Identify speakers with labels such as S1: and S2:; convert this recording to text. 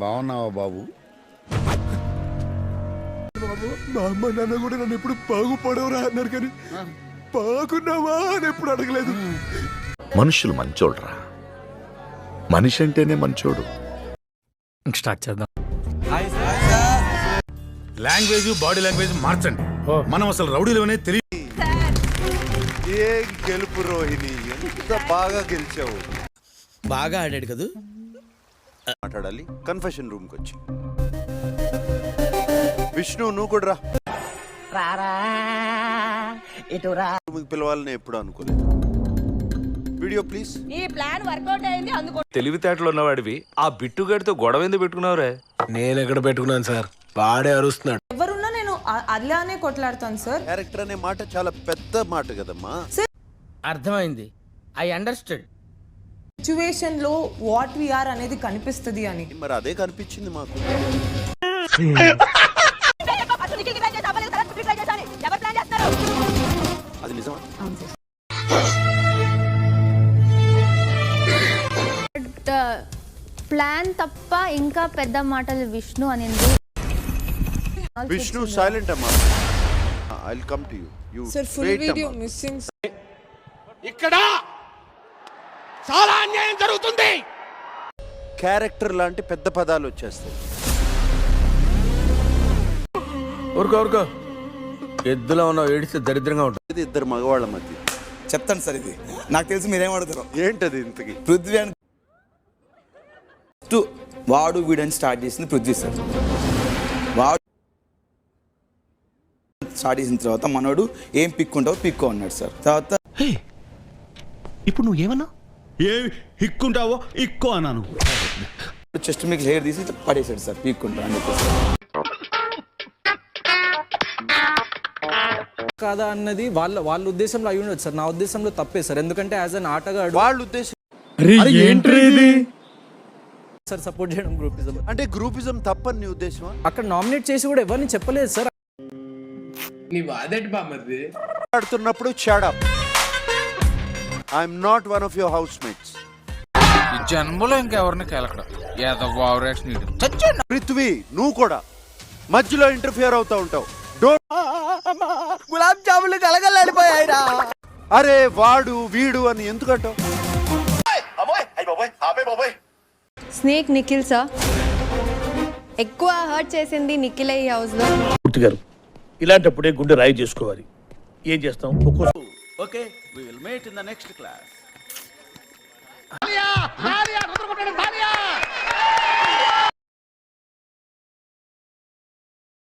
S1: బాగున్నావా బాబు?
S2: మా అమ్మ నాన్న కూడా నన్ను ఎప్పుడు బాగుపడవరా అన్నారు, కానీ బాగున్నావా అని ఎప్పుడు అడగలేదు.
S3: మనుషులు మంచోడ్రా, మనిషి అంటేనే మంచోడు.
S4: స్టార్ట్ చేద్దాం.
S1: లాంగ్వేజ్ బాడీ లాంగ్వేజ్ మార్చండి. మనం అసలు రౌడీలోనే తెలియదు.
S5: ఏ గెలుపు రోహిణి, ఎంత బాగా గెలిచావు.
S6: బాగా ఆడాడు కదా.
S5: మాట్లాడాలి. కన్ఫెషన్ రూమ్ కి వచ్చి విష్ణు నువ్వు కూడా రా. పిలవాలని ఎప్పుడు అనుకోలేదు. Video please.
S7: ఈ ప్లాన్ వర్కౌట్ అయింది అందుకో.
S8: తెలివితేటలు ఉన్నవాడివి ఆ బిట్టుగాడితో గొడవ ఎందుకు పెట్టుకున్నావురే?
S4: నేను ఎక్కడ పెట్టుకున్నాను సార్, వాడే అరుస్తున్నాడు.
S7: ఎవరున్నా నేను అలానే కొట్లాడతాను సార్.
S5: క్యారెక్టర్ అనే మాట చాలా పెద్ద మాట కదమ్మా.
S6: అర్థమైంది. I understand.
S7: సిచ్యువేషన్ లో వాట్ వి ఆర్ అనేది కనిపిస్తుంది అని.
S5: మరి అదే కనిపించింది మాకు. అది నిజమా?
S9: ప్లాన్ తప్ప ఇంకా పెద్ద మాటలు విష్ణు అనేది.
S5: విష్ణు సైలెంట్ అమ్మా. I will come to you. You
S7: sir full video missing.
S2: ఇక్కడ చాలా అన్యాయం జరుగుతుంది.
S5: క్యారెక్టర్ లాంటి పెద్ద పదాలు వచ్చేస్తాయి.
S4: ఊరుకో ఎద్దులో ఉన్నావు, ఏడిస్తే దరిద్రంగా ఉంటుంది.
S5: ఇది ఇద్దరు మగవాళ్ళ మధ్య.
S6: చెప్తాను సార్, ఇది నాకు తెలిసి మీరేం అడుగుతారు.
S5: ఏంటది ఇంతకి?
S6: పృథ్వీ అని వాడు వీడని స్టార్ట్ చేసింది పృథ్వీ సార్. వాడు స్టార్ట్ చేసిన తర్వాత మనోడు ఏం పిక్కుంటావు పిక్కో అన్నాడు సార్. తర్వాత
S2: ఇప్పుడు నువ్వు ఏమన్నా ఏమి హిక్కుంటావో ఇక్కో అన్నాను.
S6: చెస్ట్ మీకు హెయిర్ తీసి పడేసాడు సార్, పీక్కుంటా అని చెప్పేసి.
S10: కాదా అన్నది వాళ్ళ ఉద్దేశంలో అయి ఉండొచ్చు సార్. నా ఉద్దేశంలో తప్పే సార్, ఎందుకంటే యాజ్ అన్ ఆటగాడు
S5: వాళ్ళ ఉద్దేశం
S10: సార్ సపోర్ట్ చేయడం గ్రూపిజం.
S5: అంటే గ్రూపిజం తప్పని నీ ఉద్దేశమా?
S10: అక్కడ నామినేట్ చేసి కూడా ఎవరిని చెప్పలేదు సార్.
S5: ఆడుతున్నప్పుడు shut up. I'm not one of your house mates.
S8: ఈ జన్మలో ఇంకెవరిని కెలకడం ఏదో ఓవరాక్షన్.
S5: పృథ్వీ నువ్వు కూడా మధ్యలో ఇంటర్ఫియర్ అవుతా ఉంటావు.
S6: గులాబ్ జాములు కలగలాడిపోయాయిరా.
S5: అరే వాడు వీడు అని ఎందుకంటావు?
S9: స్నేక్ నిఖిల్ సార్ ఎక్కువ హర్ట్ చేసింది నిఖిల్ ఈ హౌస్ లో.
S2: గారు ఇలాంటప్పుడే గుండె రాయి చేసుకోవాలి. ఏం చేస్తాం?
S5: Okay we will meet in the next class.